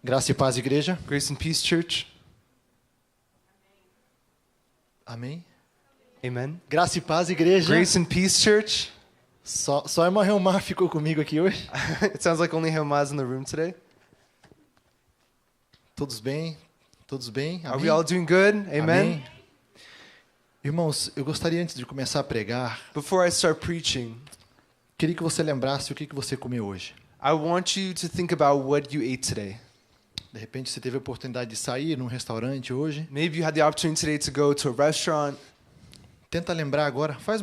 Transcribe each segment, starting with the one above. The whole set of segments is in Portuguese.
Graça e paz, igreja. Grace and peace, church. Amém. Amen. Graça e paz, igreja. Grace and peace, church. Só a irmã Helmar ficou comigo aqui hoje. It sounds like only Helmaz in the room today. Todos bem? Todos bem? Are we all doing good? Amen. Irmãos, eu gostaria antes de começar a pregar, Before I start preaching, queria que você lembrasse o que você comeu hoje. I want you to think about what you ate today. De repente você teve a oportunidade de sair num restaurante hoje. Maybe you had the opportunity today to go to a restaurant. Tenta lembrar agora, faz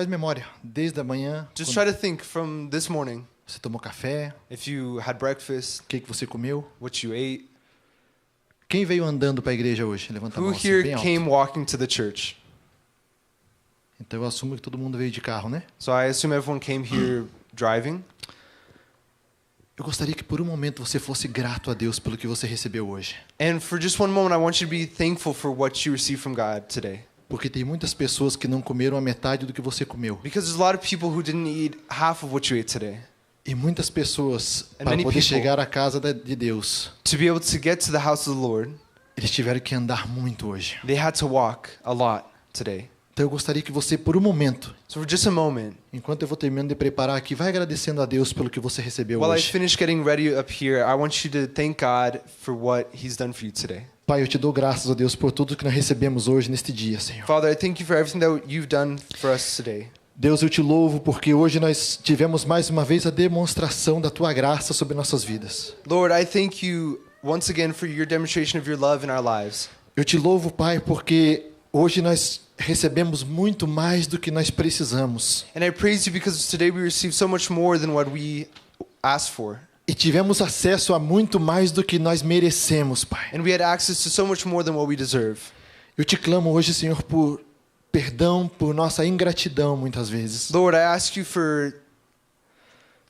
memória, desde a manhã. Just try to think from this morning. Você tomou café, If you had breakfast, o que você comeu? what you ate. Quem veio andando para a igreja hoje? Levanta a Who mão assim, here bem alto. came walking to the church? Então eu assumo que todo mundo veio de carro, né? So I assume everyone came here driving. Eu gostaria que por um momento você fosse grato a Deus pelo que você recebeu hoje. And for just one moment, I want you to be thankful for what you received from God today. Porque tem muitas pessoas que não comeram a metade do que você comeu. Because there's a lot of people who didn't eat half of what you ate today. E muitas pessoas, And para many poder people- chegar à casa de Deus, To be able to get to the house of the Lord, eles tiveram que andar muito hoje. they had to walk a lot today. Então eu gostaria que você, por um momento, So for just a moment, enquanto eu vou terminando de preparar aqui, vai agradecendo a Deus pelo que você recebeu while I hoje. finish getting ready up here, I want you to thank God for what He's done for you today. Pai, eu te dou graças a Deus por tudo que nós recebemos hoje, neste dia, Senhor. Father, I thank you for everything that you've done for us today. Deus, eu te louvo porque hoje nós tivemos mais uma vez a demonstração da Tua graça sobre nossas vidas. Lord, I thank you once again for your demonstration of your love in our lives. Eu te louvo, Pai, porque hoje nós recebemos muito mais do que nós precisamos. And I praise you because today we received so much more than what we asked for. E tivemos acesso a muito mais do que nós merecemos, Pai. And we had access to so much more than what we deserve. Eu te clamo hoje, Senhor, por perdão por nossa ingratidão muitas vezes. Lord, I ask you for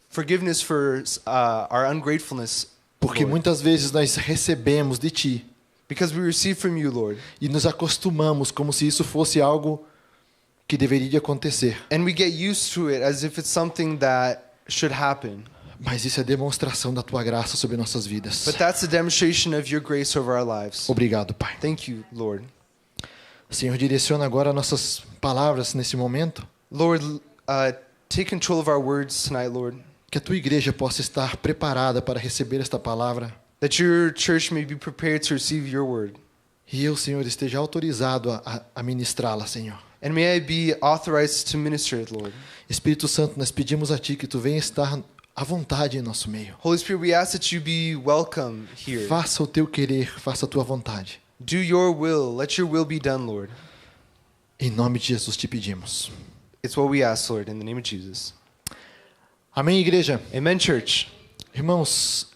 forgiveness for our ungratefulness, Porque Lord. muitas vezes nós recebemos de Ti Because we receive from you, Lord. e nos acostumamos como se isso fosse algo que deveria acontecer. And we get used to it as if it's something that should happen. Mas isso é demonstração da Tua graça sobre nossas vidas. But that's a demonstration of your grace over our lives. Obrigado, Pai. Thank you, Lord. Senhor, direciona agora nossas palavras nesse momento. Lord, take control of our words tonight, Lord. Que a Tua igreja possa estar preparada para receber esta palavra. That your church may be prepared to receive your word. E eu, Senhor, esteja autorizado a ministrá-la, Senhor. And may I be authorized to minister it, Lord. Espírito Santo, nós pedimos a Ti que Tu venha estar à vontade em nosso meio. Holy Spirit, we ask that you be welcome here. Faça o Teu querer, faça a Tua vontade. Do your will. Let your will be done, Lord. Em nome de Jesus te pedimos. It's what we ask, Lord, in the name of Jesus. Amém, igreja? Amen, church. Irmãos,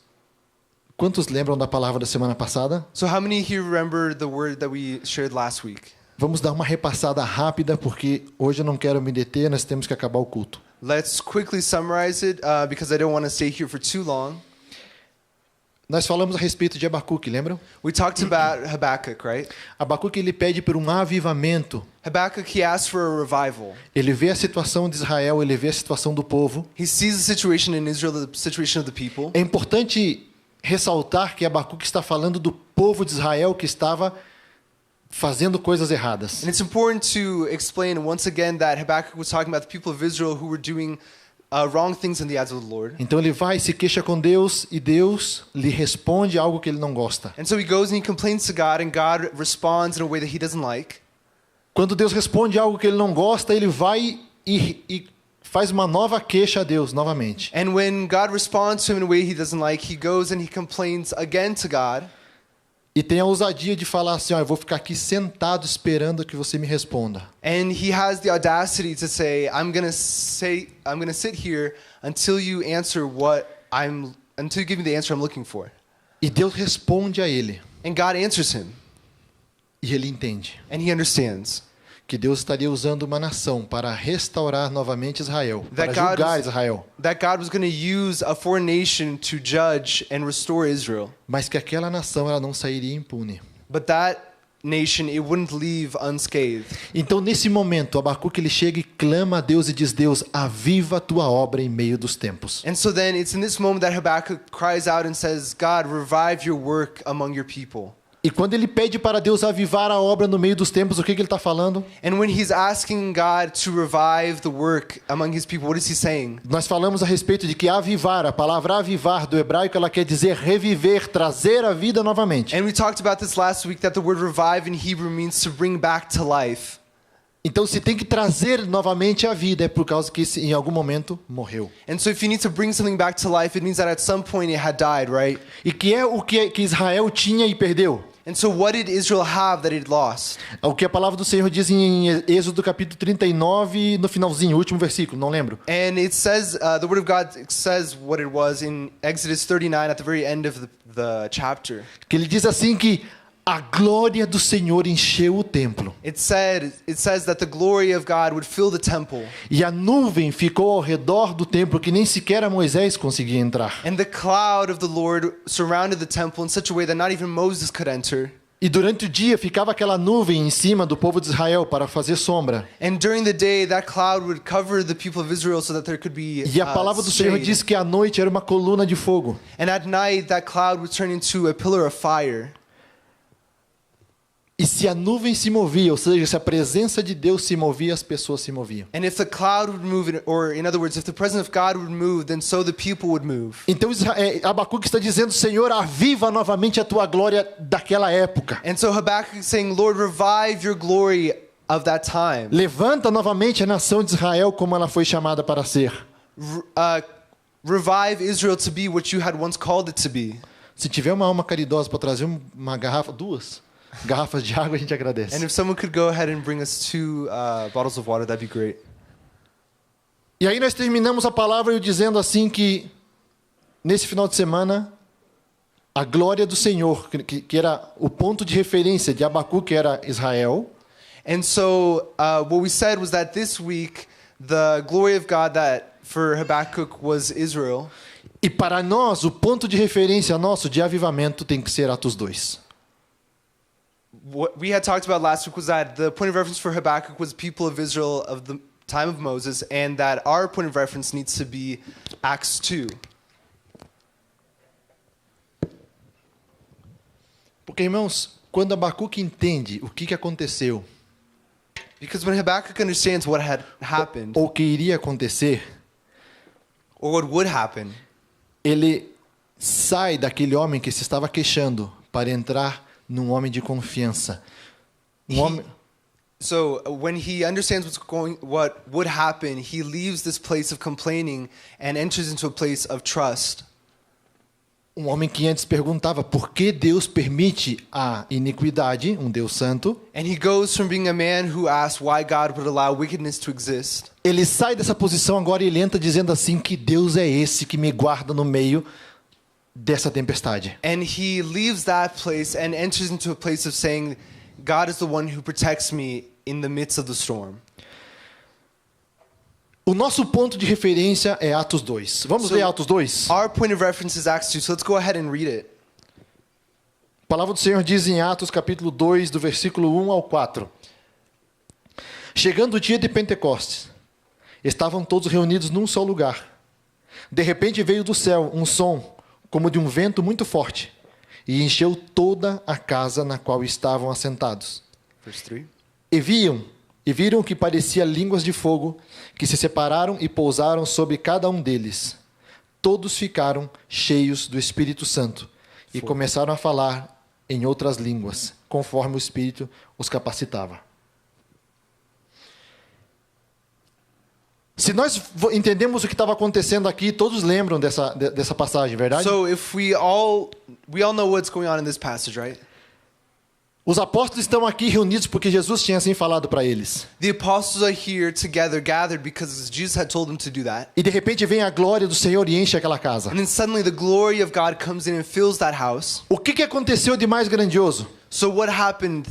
quantos lembram da palavra da semana passada? So how many here remember the word that we shared last week? Vamos dar uma repassada rápida, porque hoje eu não quero me deter, nós temos que acabar o culto. Let's quickly summarize it because I don't want to stay here for too long. Nós falamos a respeito de Abacuque, lembram? We talked about Habakkuk, right? Abacuque, ele pede por um avivamento. Habakkuk, he asked for a revival. Ele vê a situação de Israel, ele vê a situação do povo. He sees the situation in Israel, the situation of the people. É importante ressaltar que Abacuque está falando do povo de Israel que estava fazendo coisas erradas. And it's important to explain once again that Habakkuk was talking about the people of Israel who were doing wrong things in the eyes of the Lord. Então ele vai, se queixa com Deus e Deus lhe responde algo que ele não gosta. And so he goes and he complains to God, and God responds in a way that he doesn't like. Quando Deus responde algo que ele não gosta, ele vai e faz uma nova queixa a Deus novamente. And when God responds to him in a way he doesn't like, he goes and he complains again to God. E tem a ousadia de falar assim, eu vou ficar aqui sentado esperando que você me responda. And he has the audacity to say, I'm going to sit here until you give me the answer I'm looking for. E Deus responde a ele. And God answers him. E ele entende And he understands que Deus estaria usando uma nação para restaurar novamente Israel, para That God julgar was- Israel, that God was going to use a foreign nation to judge and restore Israel. mas que aquela nação ela não sairia impune. But that nation, it wouldn't leave unscathed. Então, nesse momento, Abacuque ele chega e clama a Deus e diz: Deus, aviva a tua obra em meio dos tempos. And so then it's in this moment that Habakkuk cries out and says, God, revive your work among your people. E quando ele pede para Deus avivar a obra no meio dos tempos, o que ele está falando? And when he's asking God to revive the work among his people, what is he saying? Nós falamos a respeito de que avivar, a palavra avivar do hebraico, ela quer dizer reviver, trazer a vida novamente. And we talked about this last week, that the word revive in Hebrew means to bring back to life. Então, se tem que trazer novamente a vida, é por causa que em algum momento morreu. And so if you need to bring something back to life, it means that at some point it had died, right? E que é o que Israel tinha e perdeu. And so what did Israel have that it lost? O que a palavra do Senhor diz em Êxodo capítulo 39, no finalzinho, o último versículo, não lembro. And it says, the word of God says what it was in Exodus 39 at the very end of the chapter. Que ele diz assim que a glória do Senhor encheu o templo. It says that the glory of God would fill the temple. E a nuvem ficou ao redor do templo que nem sequer a Moisés conseguia entrar. And the cloud of the Lord surrounded the temple in such a way that not even Moses could enter. E durante o dia ficava aquela nuvem em cima do povo de Israel para fazer sombra. And during the day that cloud would cover the people of Israel so that there could be E a palavra do Senhor shade. diz que à noite era uma coluna de fogo. And at night that cloud would turn into a pillar of fire. E se a nuvem se movia, ou seja, se a presença de Deus se movia, as pessoas se moviam. And if the cloud would move, or in other words, if the presence of God would move, then so the people would move. Então Abacuque está dizendo: Senhor, aviva novamente a tua glória daquela época. And so Habakkuk is saying, Lord, revive your glory of that time. Levanta novamente a nação de Israel como ela foi chamada para ser. Revive Israel to be what you had once called it to be. Se tiver uma alma caridosa para trazer uma garrafa, duas garrafas de água, a gente agradece. And if someone could go ahead and bring us 2 bottles of water, that'd be great. E aí nós terminamos a palavra eu dizendo assim que nesse final de semana a glória do Senhor, que era o ponto de referência de Abacuque, era Israel. And so what we said was that this week the glory of God that for Habakkuk was Israel. E para nós o ponto de referência nosso de avivamento tem que ser Atos 2. What we had talked about last week was that the point of reference for Habakkuk was people of Israel of the time of Moses, and that our point of reference needs to be Acts 2. Porque, irmãos, quando Abacuque entende o que aconteceu, Because when Habakkuk understands what had happened, ou o que iria acontecer, or what would happen, ele sai daquele homem que se estava queixando para entrar num homem de confiança. So when he understands what would happen, he leaves this place of complaining and enters into a place of trust. Um homem que antes perguntava por que Deus permite a iniquidade, um Deus santo. And he goes from being a man who asks why God would allow wickedness to exist. Ele sai dessa posição agora e ele entra dizendo assim que Deus é esse que me guarda no meio dessa tempestade. And he leaves that place and enters into a place of saying, God is the one who protects me in the midst of the storm. O nosso ponto de referência é Atos 2. Vamos ler Atos 2? Our point of reference is Acts 2, so let's go ahead and read it. A palavra do Senhor diz em Atos capítulo 2, do versículo 1 ao 4. Chegando o dia de Pentecostes, estavam todos reunidos num só lugar. De repente veio do céu um som como de um vento muito forte, e encheu toda a casa na qual estavam assentados. Verse 3. E viram que parecia línguas de fogo, que se separaram e pousaram sobre cada um deles. Todos ficaram cheios do Espírito Santo, e começaram a falar em outras línguas, conforme o Espírito os capacitava. Se nós entendemos o que estava acontecendo aqui, todos lembram dessa passagem, verdade? So if we all know what's going on in this passage, right? Os apóstolos estão aqui reunidos porque Jesus tinha assim falado para eles. The apostles are here together, gathered because Jesus had told them to do that. E de repente vem a glória do Senhor e enche aquela casa. And then suddenly the glory of God comes in and fills that house. O que aconteceu de mais grandioso? So what happened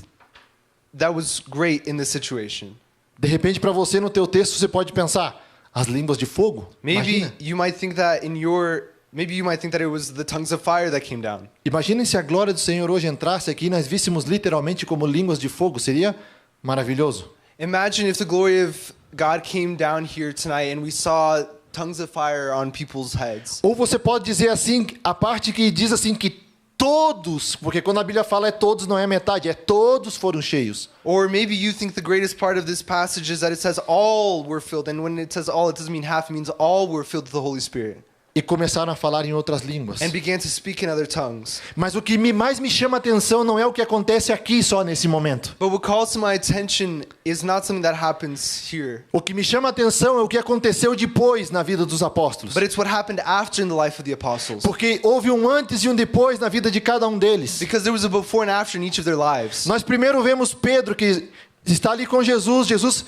that was great in this situation? De repente, para você no teu texto, você pode pensar, as línguas de fogo? Maybe Imagina. you might think that in your Maybe you might think that it was the tongues of fire that came down. Imaginem se a glória do Senhor hoje entrasse aqui e nós víssemos literalmente como línguas de fogo. Seria maravilhoso. Imagine if the glory of God came down here tonight and we saw tongues of fire on people's heads. Ou você pode dizer assim, a parte que diz assim que todos, porque quando a Bíblia fala é todos, não é metade, é todos foram cheios. Or maybe you think the greatest part of this passage is that it says all were filled, and when it says all, it doesn't mean half, it means all were filled with the Holy Spirit. E começaram a falar em outras línguas. And began to speak in other tongues. Mas o que mais me chama a atenção não é o que acontece aqui só nesse momento. But what calls to my attention is not something that happens here. O que me chama a atenção é o que aconteceu depois na vida dos apóstolos. But it's what happened after in the life of the apostles. Porque houve um antes e um depois na vida de cada um deles. Because there was a before and after in each of their lives. Nós primeiro vemos Pedro que está ali com Jesus. Jesus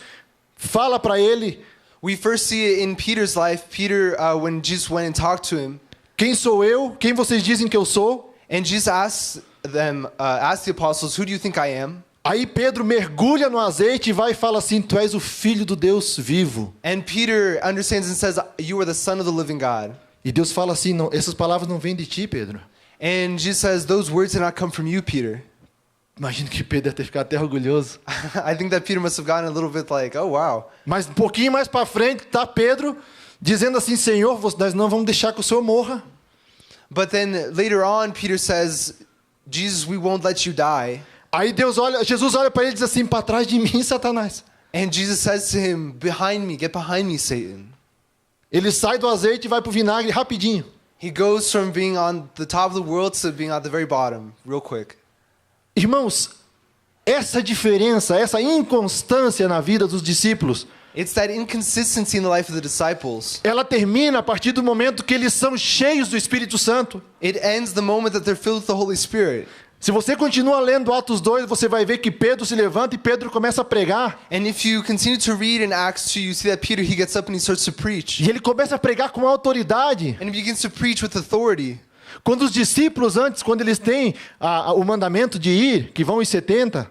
fala para ele: We first see it in Peter's life. Peter, when Jesus went and talked to him, quem sou eu? Quem vocês dizem que eu sou? and Jesus asked the apostles, "Who do you think I am?" Aí Pedro mergulha no azeite e vai e fala assim: Tu és o filho do Deus vivo. And Peter understands and says, "You are the Son of the living God." E Deus fala assim: não, essas palavras não vêm de ti, Pedro. And Jesus says, "Those words did not come from you, Peter." Imagino que Pedro deve ter ficado até orgulhoso. I think that Peter must have gotten a little bit like, "Oh wow." Mas um pouquinho mais para frente tá Pedro dizendo assim: Senhor, nós não vamos deixar que o Senhor morra. But then later on, Peter says, "Jesus, we won't let you die." Aí Jesus olha para ele e diz assim: para trás de mim, Satanás. And Jesus says to him, "Behind me, get behind me, Satan." Ele sai do azeite e vai pro vinagre rapidinho. He goes from being on the top of the world to being at the very bottom, real quick. Irmãos, essa diferença, essa inconstância na vida dos discípulos, It's that inconsistency in the life of the disciples. ela termina a partir do momento que eles são cheios do Espírito Santo. It ends the moment that they're filled with the Holy Spirit. Se você continua lendo Atos 2, você vai ver que Pedro se levanta e Pedro começa a pregar. And if you continue to read in Acts 2, you see that Peter, he gets up and he starts to preach. E ele começa a pregar com autoridade. And he begins to preach with authority. Quando os discípulos antes, quando eles têm o mandamento de ir, que vão os 70,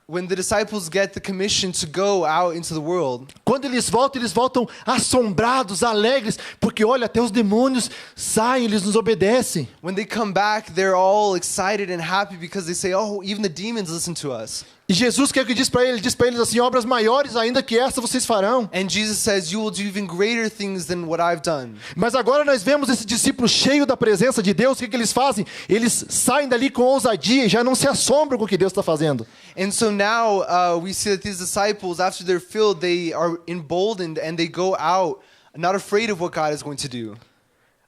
When the disciples get the commission to go out into the world, quando eles voltam assombrados, alegres, porque olha, até os demônios saem, eles nos obedecem. when they come back, they're all excited and happy because they say, "Oh, even the demons listen to us." E Jesus, que é o que diz para eles? Diz para eles assim: obras maiores ainda que essa vocês farão. And Jesus says, "You will do even greater things than what I've done." Mas agora nós vemos esse discípulo cheio da presença de Deus. O que eles fazem? Eles saem dali com ousadia e já não se assombram com o que Deus está fazendo. And so now we see that these disciples, after they're filled, they are emboldened and they go out, not afraid of what God is going to do.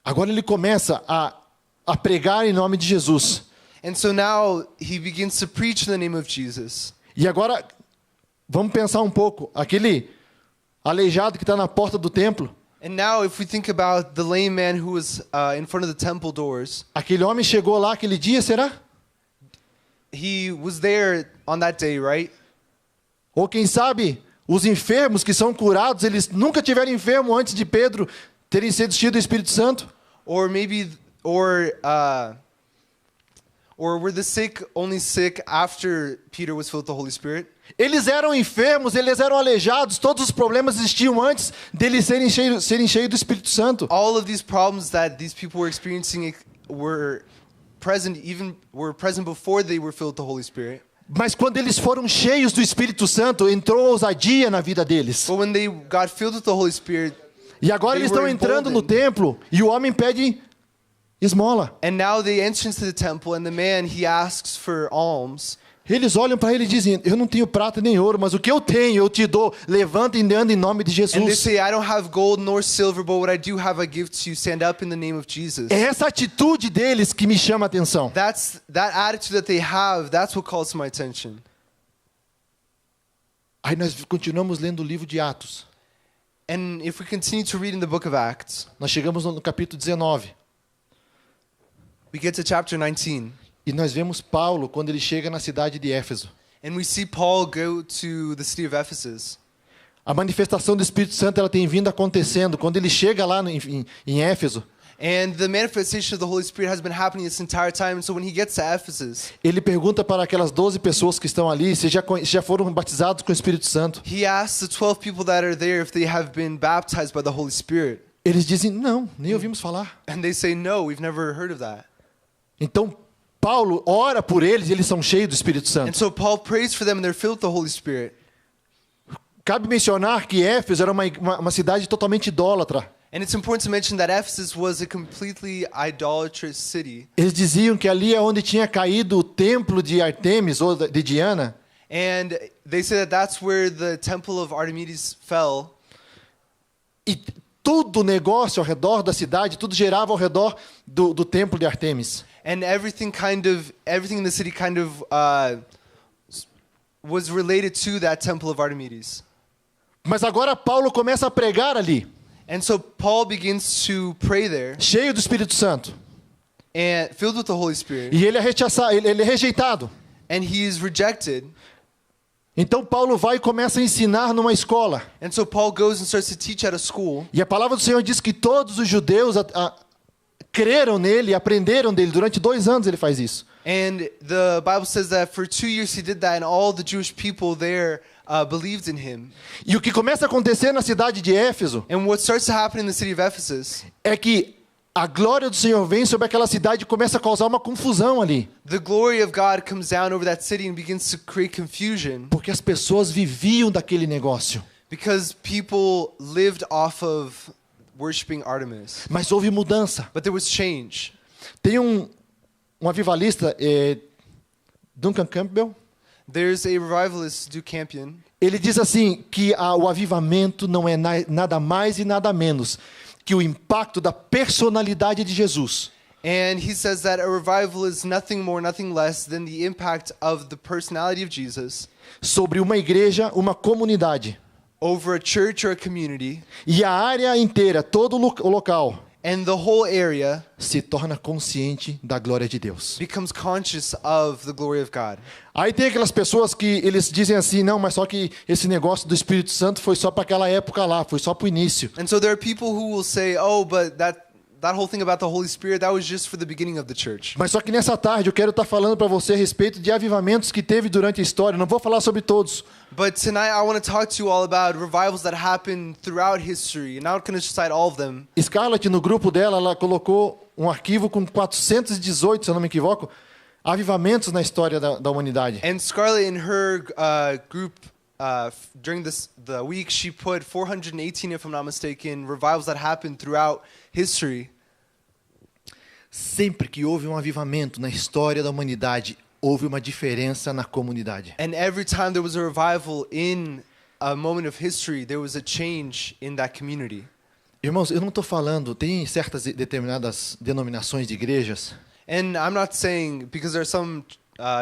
Agora ele começa a pregar em nome de Jesus. And so now he begins to preach in the name of Jesus. E agora, vamos pensar um pouco. Aquele aleijado que está na porta do templo. And now if we think about the lame man who was in front of the temple doors, Aquele homem chegou lá aquele dia, será? he was there on that day, right? Ou quem sabe, os enfermos que são curados, eles nunca tiveram enfermo antes de Pedro terem sido cheios do Espírito Santo? Or maybe, or were the sick only sick after Peter was filled with the Holy Spirit? Eles eram enfermos, eles eram aleijados, todos os problemas existiam antes deles serem cheios do Espírito Santo. All of these problems that these people were experiencing were present before they were filled with the Holy Spirit. Mas quando eles foram cheios do Espírito Santo, entrou ousadia na vida deles. But when they got filled with the Holy Spirit, E agora they eles estão were entrando no emboldened. templo e o homem pede esmola. And now they enter into the temple, and the man, he asks for alms. Eles olham para ele e dizem: eu não tenho prata nem ouro, mas o que eu tenho eu te dou. Levanta e anda em nome de And they Jesus. say, "I don't have gold nor silver, but what I do have I give to you. Stand up in the name of Jesus." É essa atitude deles que me chama a atenção. That attitude that they have, that's what calls to my attention. Aí nós continuamos lendo o livro de Atos. And if we continue to read in the book of Acts, Nós chegamos no capítulo 19. we get to chapter 19. E nós vemos Paulo quando ele chega na cidade de Éfeso. And we see Paul go to the city of Ephesus. A manifestação do Espírito Santo ela tem vindo acontecendo. Quando ele chega lá em Éfeso, And the manifestation of the Holy Spirit has been happening this entire time. And so when he gets to Ephesus, ele pergunta para aquelas 12 pessoas que estão ali se já foram batizados com o Espírito Santo. he asks the 12 people that are there if they have been baptized by the Holy Spirit. Eles dizem, não, nem ouvimos falar. And they say, no, we've never heard of that. Então, Paulo ora por eles e eles são cheios do Espírito And Santo. so Paul prays for them and they're filled with the Holy Spirit. Cabe mencionar que Éfeso era uma cidade totalmente idólatra. And it's important to mention that Ephesus was a completely idolatrous city. Eles diziam que ali é onde tinha caído o templo de Artemis ou de Diana. And they say that that's where the temple of Artemis fell. E todo o negócio ao redor da cidade, tudo girava ao redor do templo de Artemis. And everything in the city was related to that temple of Artemis. Mas agora Paulo começa a pregar ali, And so Paul begins to pray there, cheio do Espírito Santo. and filled with the Holy Spirit, E ele é rejeitado. and he is rejected. Então Paulo vai e começa a ensinar numa escola. And so Paul goes and starts to teach at a school. E a palavra do Senhor diz que todos os judeus creram nele, aprenderam dele. Durante 2 anos ele faz isso. And the Bible says that for 2 years he did that, and all the Jewish people there believed in him. E o que começa a acontecer na cidade de Éfeso And what starts to happen in the city of Ephesus, é que a glória do Senhor vem sobre aquela cidade e começa a causar uma confusão ali. the glory of God comes down over that city and begins to create confusion Porque as pessoas viviam daquele negócio. because people lived off of worshiping Artemis. Mas houve mudança. But there was change. Tem um avivalista, Duncan Campbell. There's a revivalist, Duke Campion. Ele diz assim que o avivamento não é nada mais e nada menos que o impacto da personalidade de Jesus And he says that a revival is nothing more, nothing less than the impact of the personality of Jesus sobre uma igreja, uma comunidade. over a church or a community, E a área inteira, todo o local, and the whole area se torna consciente da glória de Deus. becomes conscious of the glory of God. Aí tem aquelas pessoas que eles dizem assim, não, mas só que esse negócio do Espírito Santo foi só para aquela época lá, foi só para o início. And so there are people who will say, oh, but that whole thing about the Holy Spirit, that was just for the beginning of the church. Mas só que nessa tarde eu quero estar falando para você a respeito de avivamentos que teve durante a história. Não vou falar sobre todos. But tonight I want to talk to you all about revivals that happened throughout history. And I'm not going to cite all of them. Scarlett, no grupo dela, ela colocou um arquivo com 418, se eu não me equivoco, avivamentos na história da humanidade. And Scarlett, in her group during the week, she put 418, if I'm not mistaken, revivals that happened throughout history. Sempre que houve um avivamento na história da humanidade, houve uma diferença na comunidade. And every time there was a revival in a moment of history, there was a change in that community. Irmãos, eu não estou falando, tem certas determinadas denominações de igrejas And I'm not saying, because there are some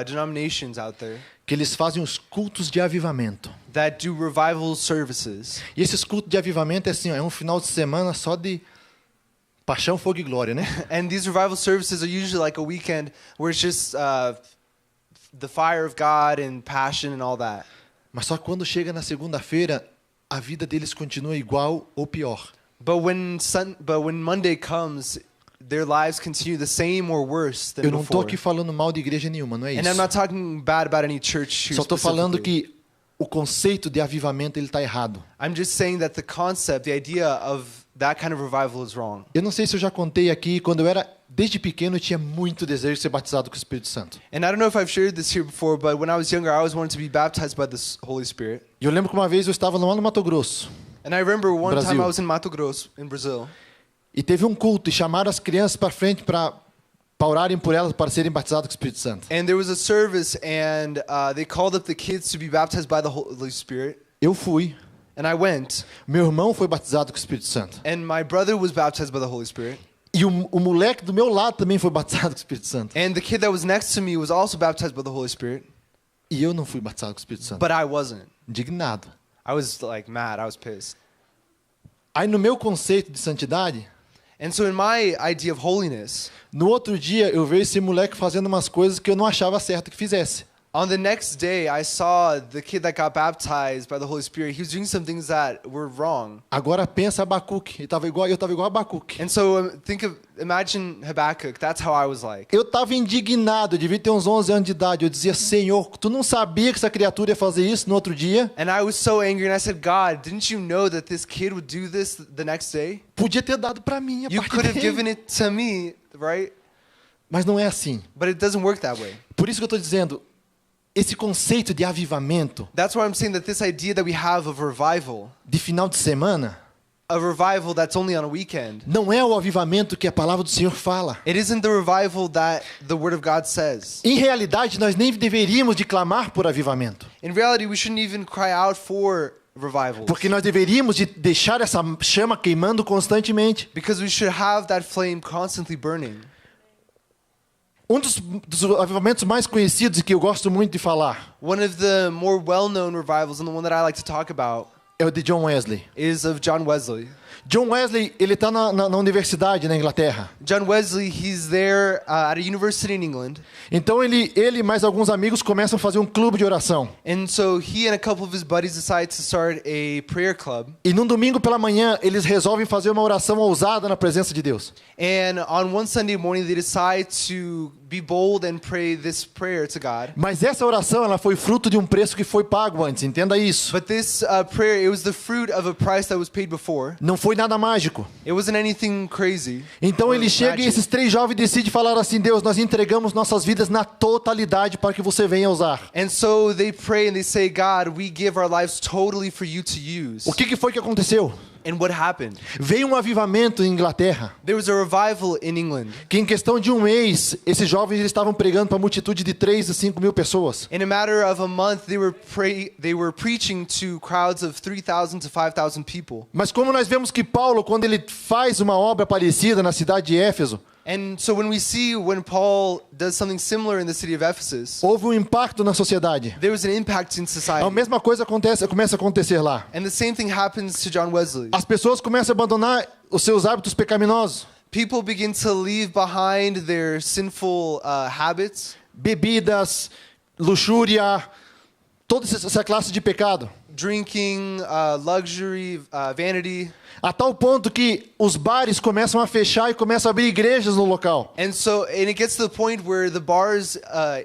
denominations out there que eles fazem os cultos de avivamento. that do revival services. E esses cultos de avivamento é assim, ó, é um final de semana só de paixão, fogo e glória, né? And these revival services are usually like a weekend where it's just the fire of God and passion and all that. Mas só quando chega na segunda-feira, a vida deles continua igual ou pior. But when Monday comes, their lives continue the same or worse than Eu não estou before. aqui falando mal de igreja nenhuma, não é And I'm isso. not talking bad about any church here Só estou falando specifically. que o conceito de avivamento ele está errado. I'm just saying that the concept, the idea of that kind of revival is wrong. Eu não sei se eu já contei aqui, quando eu era desde pequeno eu tinha muito desejo de ser batizado com o Espírito Santo. And I don't know if I've shared this here before, but when I was younger, I always wanted to be baptized by the Holy Spirit. E eu lembro que uma vez eu estava lá no Mato Grosso And I remember one Brasil. time I was in Mato Grosso, in Brazil. e teve um culto e chamaram as crianças para frente para orarem por elas para serem batizadas com o Espírito Santo. And there was a service, and they called up the kids to be baptized by the Holy Spirit. Eu fui. And I went, Meu irmão foi batizado com o Espírito Santo. and my brother was baptized by the Holy Spirit. E o moleque do meu lado também foi batizado com o Espírito Santo. And the kid that was next to me was also baptized by the Holy Spirit, E eu não fui batizado com o Espírito Santo. but I wasn't. Indignado. I was like mad, I was pissed. Aí no meu conceito de santidade, And so in my idea of holiness, no outro dia eu vejo esse moleque fazendo umas coisas que eu não achava certo que fizesse. On the next day, I saw the kid that got baptized by the Holy Spirit. He was doing some things that were wrong. Agora pensa Abacuque. Eu estava igual Abacuque. And so imagine Habakkuk. That's how I was like. Eu estava indignado, eu devia ter uns 11 anos de idade. Eu dizia, Senhor, tu não sabia que essa criatura ia fazer isso no outro dia? And I was so angry, and I said, God, didn't you know that this kid would do this the next day? Podia ter dado para mim a You parte could have dele. given it to me, right? Mas não é assim. But it doesn't work that way. Por isso que eu estou dizendo, esse conceito de avivamento, That's why I'm saying that this idea that we have of revival, de final de semana, a revival that's only on a weekend, não é o avivamento que a palavra do Senhor fala. it isn't the revival that the Word of God says. Em realidade, nós nem deveríamos de clamar por avivamento. In reality, we shouldn't even cry out for revivals. Porque nós deveríamos de deixar essa chama queimando constantemente. Because we should have that flame constantly burning. Um dos avivamentos mais conhecidos e que eu gosto muito de falar One of the more well-known revivals, and the one that I like to talk about, é o de John Wesley. is of John Wesley. John Wesley, ele está na universidade na Inglaterra. John Wesley, he's there at a university in England. Então ele e mais alguns amigos começam a fazer um clube de oração. And so he and a couple of his buddies decide to start a prayer club. E num domingo pela manhã, eles resolvem fazer uma oração ousada na presença de Deus. And on one Sunday morning, they decide to be bold and pray this prayer to God. Mas essa oração, ela foi fruto de um preço que foi pago antes, entenda isso. But this prayer, it was the fruit of a price that was paid before. Não foi nada mágico. It wasn't anything crazy. Então or ele chega e magic. esses 3 jovens decidem falar assim, Deus, nós entregamos nossas vidas na totalidade para que você venha usar. And so they pray and they say, God, we give our lives totally for you to use. O que foi que aconteceu? And what happened? Veio um avivamento em Inglaterra, There was a revival in England. que em questão de um mês, esses jovens eles estavam pregando para uma multitude de 3 a 5 mil pessoas. In a matter of a month, they were preaching to crowds of 3,000 to 5,000 people. Mas como nós vemos que Paulo, quando ele faz uma obra parecida na cidade de Éfeso, And so when Paul does something similar in the city of Ephesus, houve um impacto na sociedade. there was an impact in society. A mesma coisa começa a acontecer lá. And the same thing happens to John Wesley. As pessoas começam a abandonar os seus hábitos pecaminosos, People begin to leave behind their sinful habits, bebidas, luxúria, toda essa classe de pecado. drinking, luxury, vanity. A tal ponto que os bares começam a fechar e começam a abrir igrejas no local. And it gets to the point where the bars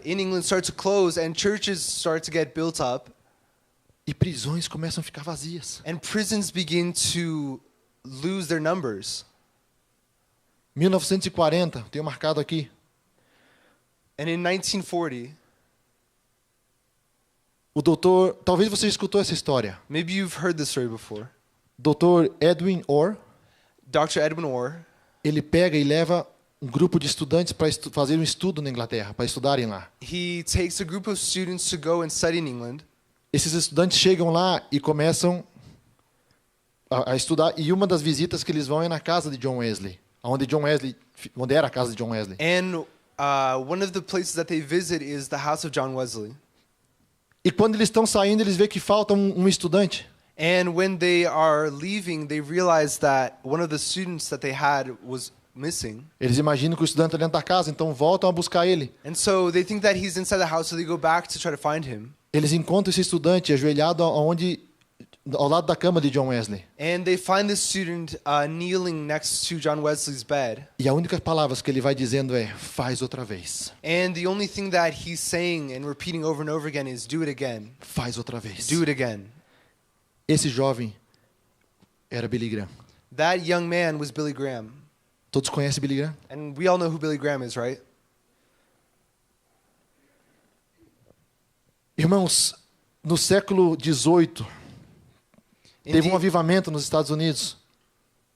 in England start to close and churches start to get built up. E prisões começam a ficar vazias. And prisons begin to lose their numbers. 1940, tenho marcado aqui. And in 1940, O doutor, talvez você já escutou essa história. maybe you've heard this story before. Dr. Edwin Orr, Dr. Edwin Orr, ele pega e leva um grupo de estudantes para fazer um estudo na Inglaterra, para estudarem lá. he takes a group of students to go and study in England. Esses estudantes chegam lá e começam a estudar, e uma das visitas que eles vão é na casa de John Wesley, onde era a casa de John Wesley. And one of the places that they visit is the house of John Wesley. E quando eles estão saindo, eles veem que falta um estudante. And when they are leaving, they realize that one of the students that they had was missing. Eles imaginam que o estudante está dentro da casa, então voltam a buscar ele. And so they think that he's inside the house, so they go back to try to find him. Eles encontram esse estudante ajoelhado ao lado da cama de John Wesley. And they find this student kneeling next to John Wesley's bed. E a única palavra que ele vai dizendo é, faz outra vez. And the only thing that he's saying and repeating over and over again is, do it again. Faz outra vez. Do it again. Esse jovem era Billy Graham. That young man was Billy Graham. Todos conhecem Billy Graham? And we all know who Billy Graham is, right? Irmãos, no século XVIII, teve um avivamento nos Estados Unidos.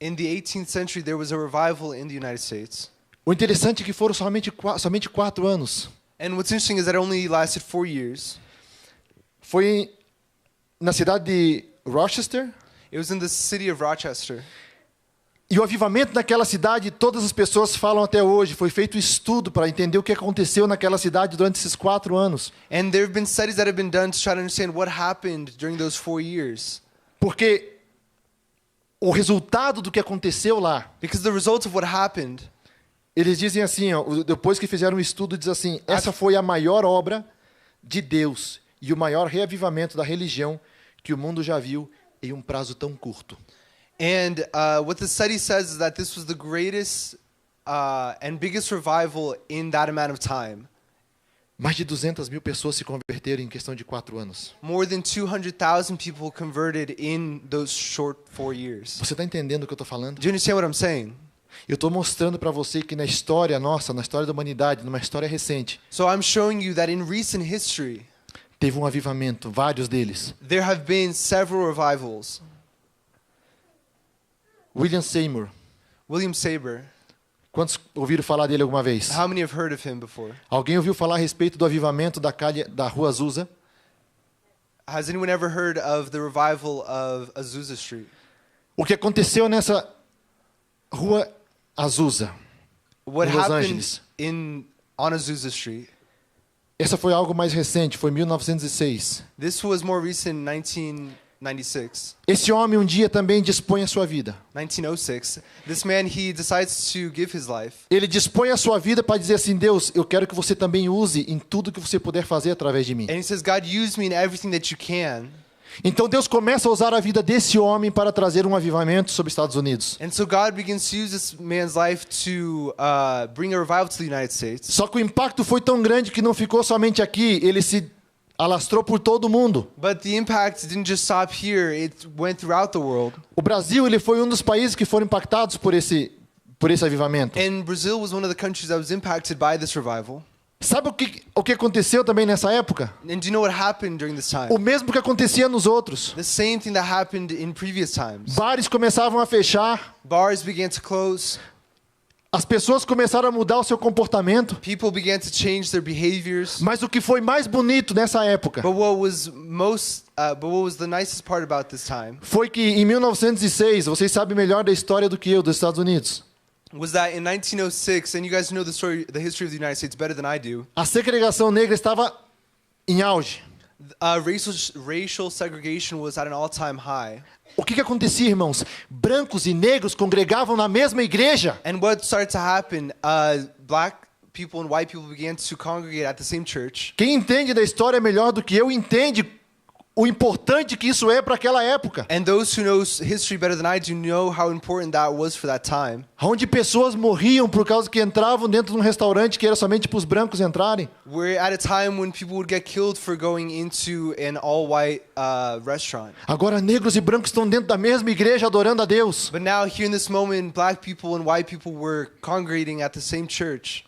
In the 18th century, there was a revival in the United States. O interessante é que foram somente 4 anos. And what's interesting is that it only lasted 4 years. Foi na cidade de Rochester. It was in the city of Rochester. E o avivamento naquela cidade, todas as pessoas falam até hoje. Foi feito estudo para entender o que aconteceu naquela cidade durante esses 4 anos. And there have been studies that have been done to try to understand what happened during those 4 years. Porque o resultado do que aconteceu lá, Because the result of what happened, eles dizem assim, ó, depois que fizeram um estudo, diz assim, essa foi a maior obra de Deus e o maior reavivamento da religião que o mundo já viu em um prazo tão curto. And what the study says is that this was the greatest and biggest revival in that amount of time. Mais de 200.000 pessoas se converteram em questão de 4 anos. More than 200,000 people converted in those short 4 years. Você está entendendo o que eu estou falando? Do you understand what I'm saying? Eu estou mostrando para você que na história nossa, na história da humanidade, numa história recente, So I'm showing you that in recent history, teve um avivamento, vários deles. there have been several revivals. William Seymour, William Saber, quantos ouviram falar dele alguma vez? how many have heard of him before? Alguém ouviu falar a respeito do avivamento da Rua Azusa? Has anyone ever heard of the revival of Azusa Street? O que aconteceu nessa Rua Azusa, What em Los happened Angeles? on Azusa Street? Essa foi algo mais recente, foi 1906. This was more recent, 1996. Esse homem um dia também dispõe a sua vida. 1906. This man, he decides to give his life. Ele dispõe a sua vida para dizer assim, Deus, eu quero que você também use em tudo que você puder fazer através de mim. And he says, God, use me in everything that you can. Então Deus começa a usar a vida desse homem para trazer um avivamento sobre os Estados Unidos. And so God begins to use this man's life to bring a revival to the United States. Só que o impacto foi tão grande que não ficou somente aqui, ele se alastrou por todo o mundo. But the impact didn't just stop here, it went throughout the world. O Brasil, ele foi um dos países que foram impactados por esse avivamento. And Brazil was one of the countries that was impacted by this revival. Sabe o que aconteceu também nessa época? And do you know what happened during this time? O mesmo que acontecia nos outros. The same thing that happened in previous times. Bares começavam a fechar, Bars began to close. as pessoas começaram a mudar o seu comportamento. People began to change their behaviors. Mas o que foi mais bonito nessa época But what was the nicest part about this time foi que em 1906, vocês sabem melhor da história do que eu dos Estados Unidos. was that in 1906, and you guys know the history of the United States better than I do. A segregação negra estava em auge. Racial segregation was at an all-time high. O que acontecia, irmãos? Brancos e negros congregavam na mesma igreja. And what started to happen? Black people and white people began to congregate at the same church. Quem entende da história melhor do que eu entende o importante que isso é para aquela época. And those who know history better than I do know how important that was for that time. Onde pessoas morriam por causa que entravam dentro de um restaurante que era somente para os brancos entrarem. We're at a time when people would get killed for going into an all-white restaurant. Agora negros e brancos estão dentro da mesma igreja adorando a Deus. But now, here in this moment, black people and white people were congregating at the same church.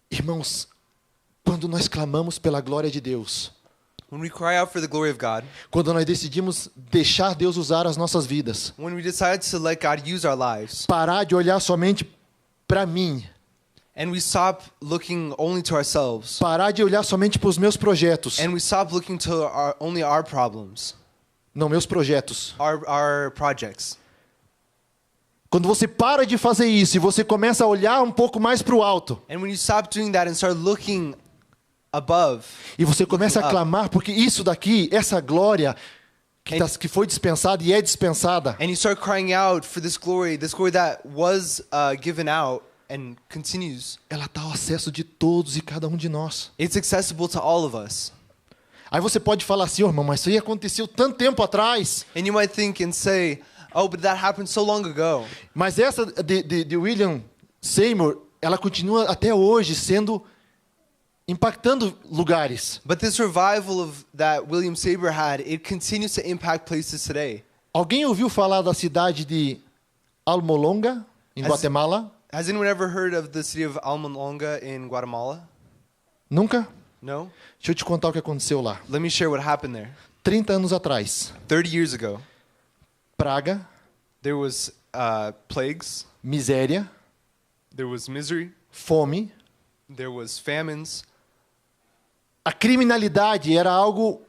Irmãos, quando nós clamamos pela glória de Deus, When we cry out for the glory of God, quando nós decidimos deixar Deus usar as nossas vidas, when we decide to let God use our lives, parar de olhar somente para mim, and we stop looking only to ourselves, parar de olhar somente para os meus projetos, and we stop looking to only our problems, não meus projetos. our projects. Quando você para de fazer isso e você começa a olhar um pouco mais para o alto, And when you stop doing that and start looking above, e você começa a clamar, porque isso daqui, essa glória que foi dispensada e é dispensada, and you start crying out for this glory that was given out and continues, ela está ao acesso de todos e cada um de nós. it's accessible to all of us. Aí você pode falar assim, irmão, mas isso aí aconteceu tanto tempo atrás. And you might think and say, oh, but that happened so long ago. Mas essa de William Seymour, ela continua até hoje impactando lugares. But this revival that William Saber had, it continues to impact places today. Alguém ouviu falar da cidade de Almolonga, em Guatemala? Has anyone ever heard of the city of Almolonga in Guatemala? Nunca? No? Deixa eu te contar o que aconteceu lá. Let me share what happened there. 30 anos atrás, 30 years ago, praga, there was plagues, miséria, there was misery, fome. there was famines. A criminalidade era algo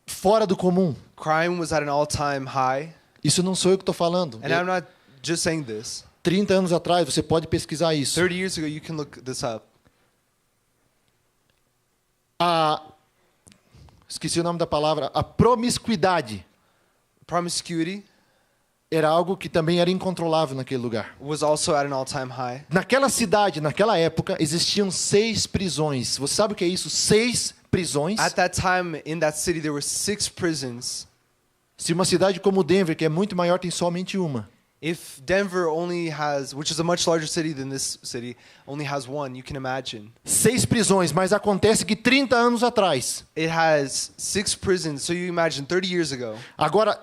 fora do comum. Crime was at an all-time high. Isso não sou eu que estou falando. And I'm not just saying this. 30 anos atrás, você pode pesquisar isso. 30 years ago, you can look this up. Esqueci o nome da palavra. A promiscuidade. Promiscuity. era algo que também era incontrolável naquele lugar. was also at an all-time high. Naquela cidade, naquela época, existiam 6 prisões. Você sabe o que é isso? 6 prisões. At that time, in that city, there were 6 prisons. Se uma cidade como Denver, que é muito maior, tem somente uma. If Denver only has, which is a much larger city than this city, only has one, you can imagine. 6 prisões, mas acontece que 30 anos atrás, It has 6 prisons, so you imagine 30 years ago. agora,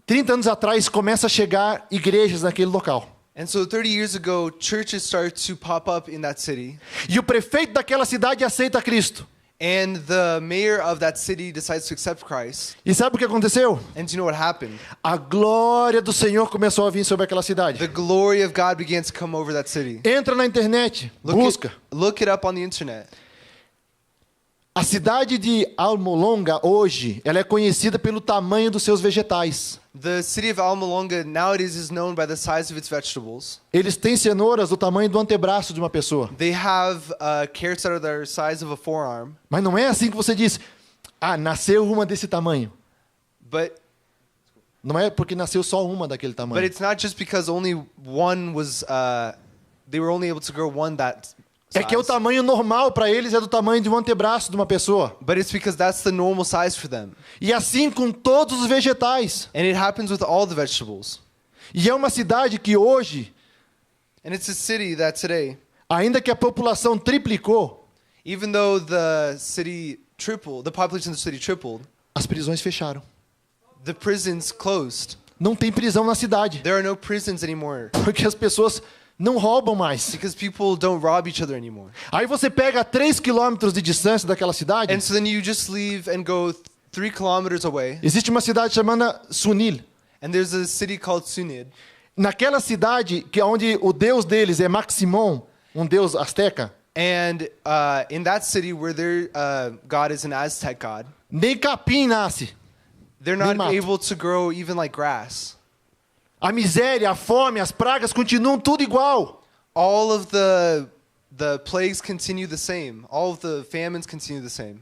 30 anos atrás, começa a chegar igrejas naquele local. And so 30 years ago, churches started to pop up in that city. E o prefeito daquela cidade aceita Cristo. And the mayor of that city decides to accept Christ. E sabe o que aconteceu? And do you know what happened? A glória do Senhor começou a vir sobre aquela cidade. The glory of God began to come over that city. Entra na internet, busca. Look it up on the internet. A cidade de Almolonga, hoje, ela é conhecida pelo tamanho dos seus vegetais. The city of Almolonga nowadays is known by the size of its vegetables. Eles têm cenouras do tamanho do antebraço de uma pessoa. They have carrots that are the size of a forearm. Mas não é assim que você diz, nasceu uma desse tamanho. But Não é porque nasceu só uma daquele tamanho. it's not just because only one was, they were only able to grow one that É que o size. tamanho normal para eles é do tamanho de um antebraço de uma pessoa. But it's because that's the normal size for them. E assim com todos os vegetais. And it happens with all the vegetables. E é uma cidade que hoje, And it's a city that today, ainda que a população triplicou, even though the city tripled, the population of the city tripled, as prisões fecharam. the prisons closed. Não tem prisão na cidade, There are no prisons anymore porque as pessoas não roubam mais. because people don't rob each other anymore. Aí você pega a 3 quilômetros de distância daquela cidade, And so then you just leave and go 3 kilometers away, existe uma cidade chamada Sunil. and there's a city called Sunid. Naquela cidade, que é onde o deus deles é Maximon, um deus asteca, And in that city where their god is an Aztec god, nem capim nasce. they're Nem not mato. able to grow even like grass. A miséria, a fome, as pragas continuam tudo igual. All of the plagues continue the same. All of the famines continue the same.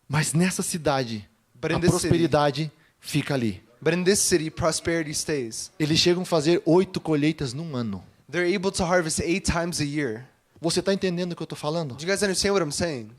Mas nessa cidade, But a in this prosperidade fica ali. But in this city, prosperity stays. Eles chegam a fazer 8 colheitas num ano. They're able to harvest 8 times a year. Você está entendendo o que eu estou falando? Do you guys understand what I'm saying?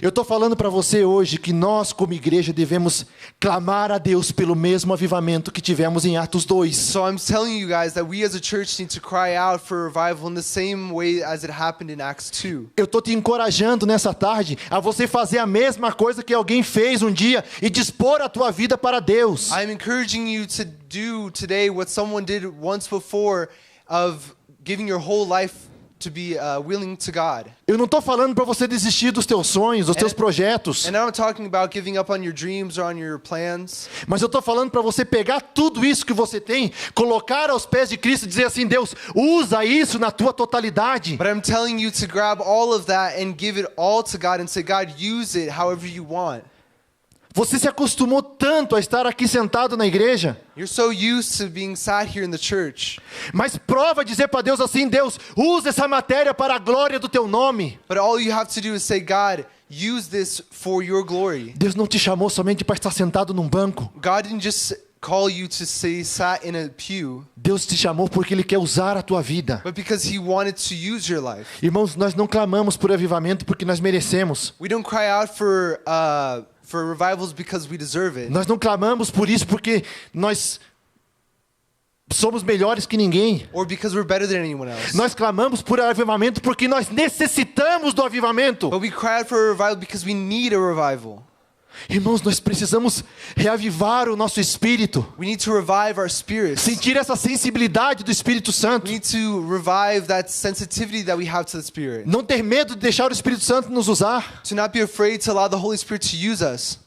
Eu estou falando para você hoje que nós, como igreja, devemos clamar a Deus pelo mesmo avivamento que tivemos em Atos 2. So I'm telling you guys that we as a church need to cry out for revival in the same way as it happened in Acts 2. Eu estou te encorajando nessa tarde a você fazer a mesma coisa que alguém fez um dia e dispor a tua vida para Deus. I'm encouraging you to do today what someone did once before of giving your whole life to be willing to God. Eu não estou falando para você desistir dos teus sonhos, dos teus projetos. And I'm not talking about giving up on your dreams or on your plans. Mas eu estou falando para você pegar tudo isso que você tem, colocar aos pés de Cristo e dizer assim, Deus, usa isso na tua totalidade. But I'm telling you to grab all of that and give it all to God and say, God, use it however you want. Você se acostumou tanto a estar aqui sentado na igreja, You're so used to being sat here in the church. mas prova dizer para Deus assim, Deus, usa essa matéria para a glória do teu nome. But all you have to do is say, God, use this for your glory. Deus não te chamou somente para estar sentado num banco. God didn't just call you to say sat in a pew, Deus te chamou porque Ele quer usar a tua vida. but because He wanted to use your life. Irmãos, nós não clamamos por avivamento porque nós merecemos. We don't cry out for revivals because we deserve it. Nós não clamamos por isso porque nós somos melhores que ninguém. Or because we're better than anyone else. Nós clamamos por avivamento porque nós necessitamos do avivamento. But we cry out for a revival because we need a revival. Irmãos, nós precisamos reavivar o nosso espírito. We need to revive our spirits. Sentir essa sensibilidade do Espírito Santo. We need to revive that sensitivity that we have to the Spirit. Não ter medo de deixar o Espírito Santo nos usar. To not be afraid to allow the Holy Spirit to use us.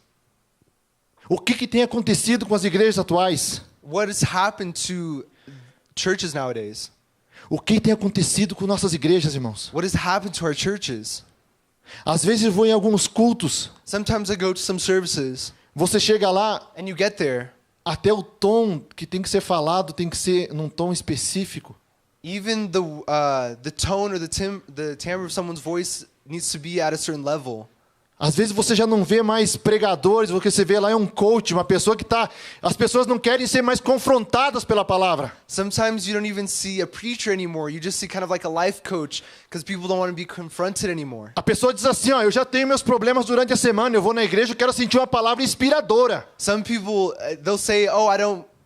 O que tem acontecido com as igrejas atuais? What has happened to churches nowadays? O que tem acontecido com nossas igrejas, irmãos? What has happened to our churches? Às vezes eu vou em alguns cultos. Sometimes I go to some services Você chega lá, and you get there. até o tom que tem que ser falado tem que ser num tom específico. Even the tone or the timbre of someone's voice needs to be at a certain level. Às vezes você já não vê mais pregadores, o que você vê lá é um coach, uma pessoa que está... As pessoas não querem ser mais confrontadas pela palavra. Sometimes you don't even see a preacher anymore. You just see kind of like a life coach because people don't want to be confronted anymore. A pessoa diz assim, ó, eu já tenho meus problemas durante a semana, eu vou na igreja, eu quero sentir uma palavra inspiradora. Some people, they'll say, oh,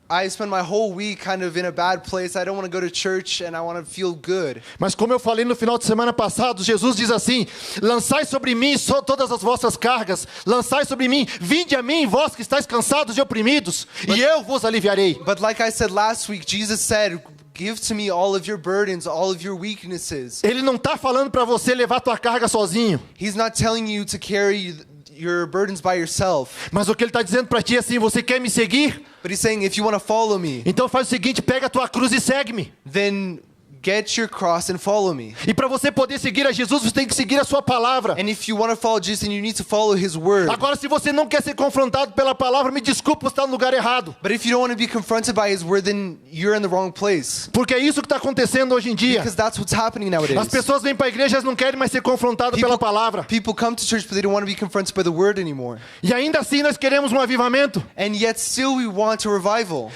I spend my whole week kind of in a bad place. I don't want to go to church and I want to feel good. Mas como eu falei no final de semana passado, Jesus diz assim, lançai sobre mim todas as vossas cargas, lançai sobre mim, vinde a mim, vós que estáis cansados e oprimidos, e eu vos aliviarei. But like I said last week, Jesus said, give to me all of your burdens, all of your weaknesses. Ele não está falando para você levar tua carga sozinho. He's not telling you to carry your burdens by yourself. Mas o que ele está dizendo para ti é assim, você quer me seguir? But he's saying, if you want to follow me, Então faz o seguinte, pega a tua cruz e segue-me. then get your cross and follow me. E para você poder seguir a Jesus, você tem que seguir a sua palavra. And if you want to follow Jesus, then you need to follow his word. Agora, se você não quer ser confrontado pela palavra, me desculpa, você está no lugar errado. But if you don't want to be confronted by his word, then you're in the wrong place. Porque é isso que está acontecendo hoje em dia. Because that's what's happening nowadays. As pessoas vêm para a igreja e não querem mais ser confrontadas pela palavra. People come to church, but they don't want to be confronted by the word anymore. E ainda assim nós queremos um avivamento. And yet still we want a revival.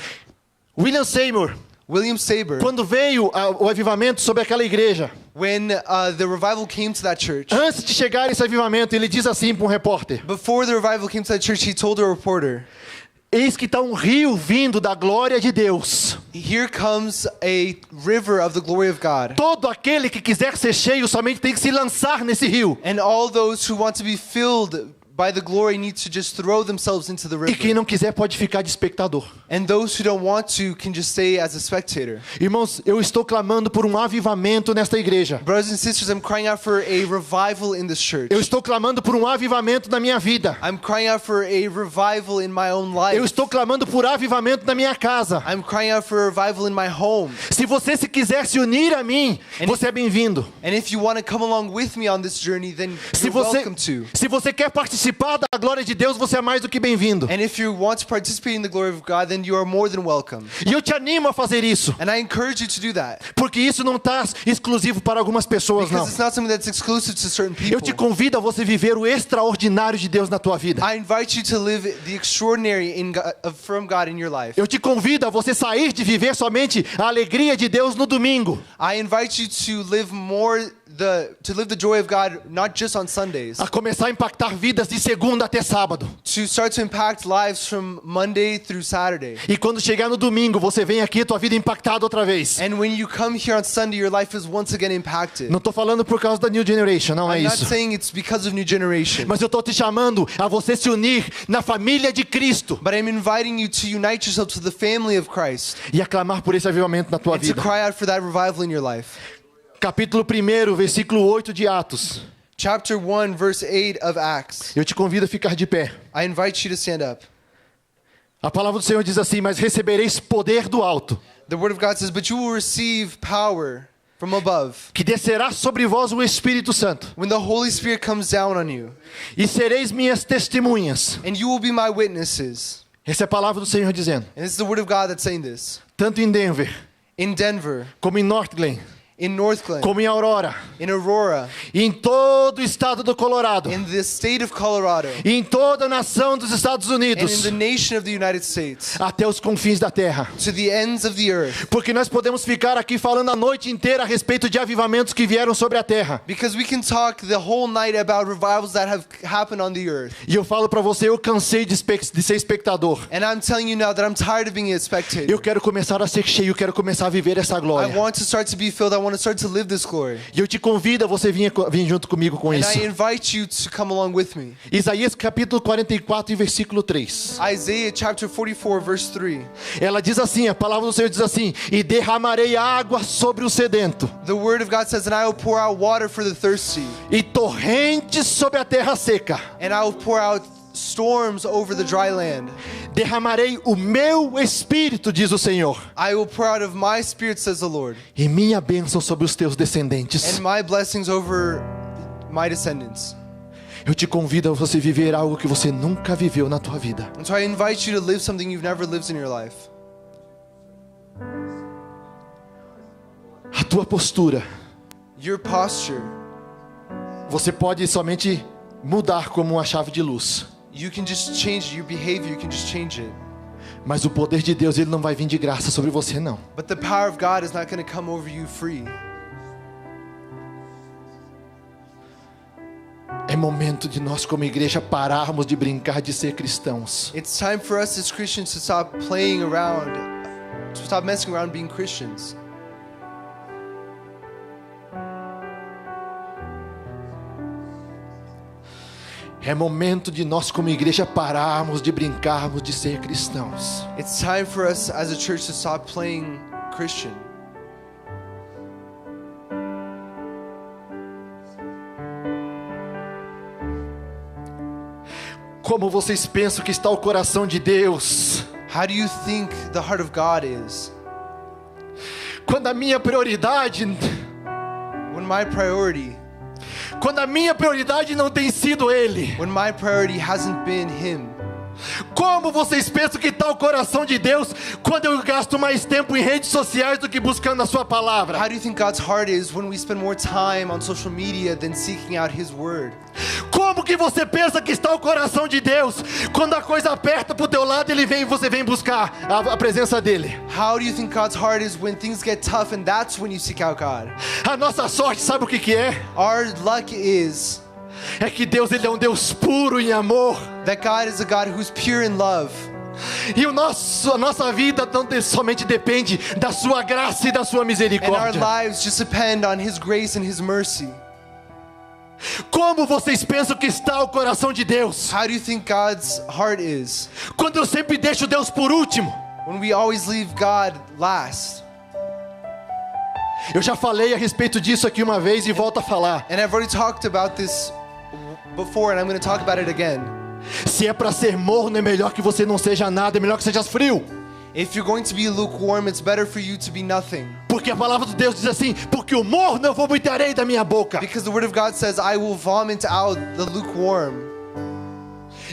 William Seymour, William Saber, quando veio o avivamento sobre aquela igreja, when the revival came to that church, antes de chegar esse avivamento, ele diz assim para um repórter, before the revival came to that church, he told a reporter, eis que está um rio vindo da glória de Deus. here comes a river of the glory of God. Todo aquele que quiser ser cheio somente tem que se lançar nesse rio. And all those who want to be filled by the glory need to just throw themselves into the E quem river. não quiser pode ficar de espectador. And those who don't want to can just stay as a spectator. Irmãos, eu estou clamando por um avivamento nesta igreja. Brothers and sisters, I'm crying out for a revival in this church. Eu estou clamando por um avivamento na minha vida. I'm crying out for a revival in my own life. Eu estou clamando por avivamento na minha casa. I'm crying out for a revival in my home. Se você quiser se unir a mim, você é bem-vindo. And if you want to come along with me on this journey, then you're welcome to. Se você quer participar da glória de Deus, você é mais do que bem-vindo. And if you want to participate in the glory of God, then you are more than welcome. E eu te animo a fazer isso, And I encourage you to do that. porque isso não está exclusivo para algumas pessoas, não. Because it's not something that's exclusive to certain Eu te people. convido a você viver o extraordinário de Deus na tua vida. I invite you to live the extraordinary from God in your life. Eu te convido a você sair de viver somente a alegria de Deus no domingo, I invite you to live the joy of God not just on Sundays. a começar a impactar vidas de segunda até sábado. To start to impact lives from Monday through Saturday. E quando chegar no domingo, você vem aqui, tua vida impactada outra vez. And when you come here on Sunday, your life is once again impacted. Não estou falando por causa da New Generation, não é I'm not isso. saying it's because of New Generation. Mas eu estou te chamando a você se unir na família de Cristo But I'm inviting you to unite yourself to the family of Christ. e a clamar por esse avivamento na tua And to vida. cry out for that revival in your life. Capítulo 1, versículo 8 de Atos. Chapter 1, verse 8 of Acts. Eu te convido a ficar de pé. I invite you to stand up. A palavra do Senhor diz assim, mas recebereis poder do alto, The word of God says, but you will receive power from above que descerá sobre vós o Espírito Santo, when the Holy Spirit comes down on you. e sereis minhas testemunhas. And you will be my witnesses. Essa é a palavra do Senhor dizendo. And this is the word of God that's saying this. Tanto em Denver, In Denver, como em Northglenn, in Northglenn, como em Aurora, in Aurora, e em todo o estado do Colorado, in the state of Colorado, e em toda a nação dos Estados and in Unidos, the nation of the United States, até os confins da terra. to the ends of the earth. Porque nós podemos ficar aqui falando a noite inteira a respeito de avivamentos que vieram sobre a terra. Because we can talk the whole night about revivals that have happened on the earth. E eu falo para você, eu cansei de ser espectador. And I'm telling you now that I'm tired of being a spectator. Eu quero começar a ser cheio, eu quero começar a viver essa I glória. want to start to be filled. I want to start to live this glory. E eu te convido a você vir junto comigo com And isso. I invite you to come along with me. Isaías capítulo 44 e versículo 3. Isaiah chapter 44 verse 3. Ela diz assim, a palavra do Senhor diz assim, e derramarei água sobre o sedento, The word of God says, and I will pour out water for the thirsty, e torrentes sobre a terra seca. and I will pour out storms over the dry land. Derramarei o meu espírito, diz o Senhor, I will pour out of my spirit, says the Lord, e minha bênção sobre os teus descendentes. and my blessings over my descendants. Eu te convido a você viver algo que você nunca viveu na tua vida. And so I invite you to live something you've never lived in your life. A tua postura. Your posture. Você pode somente mudar como uma chave de luz. You can just change your behavior, you can just change it. Mas o poder de Deus, ele não vai vir de graça sobre você, não. But the power of God is not going to come over you free. É momento de nós como igreja pararmos de brincar de ser cristãos. It's time for us as Christians to stop playing around, to stop messing around being Christians. É momento de nós como igreja pararmos de brincarmos de ser cristãos. It's time for us as a church to stop playing Christian. Como vocês pensam que está o coração de Deus? How do you think the heart of God is? Quando a minha prioridade não tem sido Ele. When my priority hasn't been Him. Como vocês pensam que está o coração de Deus quando eu gasto mais tempo em redes sociais do que buscando a sua palavra? How do you think God's heart is when we spend more time on social media than seeking out His word? Como que você pensa que está o coração de Deus quando a coisa aperta pro teu lado, você vem buscar a presença dele? How do you think God's heart is when things get tough and that's when you seek out God? A nossa sorte, sabe o que é? Our luck is que Deus, ele é um Deus puro em amor. That God is a God who's pure in love. E a nossa vida somente depende da sua graça e da sua misericórdia. And our lives just depend on His grace and His mercy. Como vocês pensam que está o coração de Deus? How do you think God's heart is? Quando eu sempre deixo Deus por último. When we always leave God last. Eu já falei a respeito disso aqui uma vez e volto a falar. And I've already talked about this before and I'm going to talk about it again. Se é para ser morno, é melhor que você não seja nada, é melhor que seja frio. If you're going to be lukewarm, it's better for you to be nothing. Porque a palavra de Deus diz assim: porque o morno eu vomitarei da minha boca. Because the word of God says, I will vomit out the lukewarm.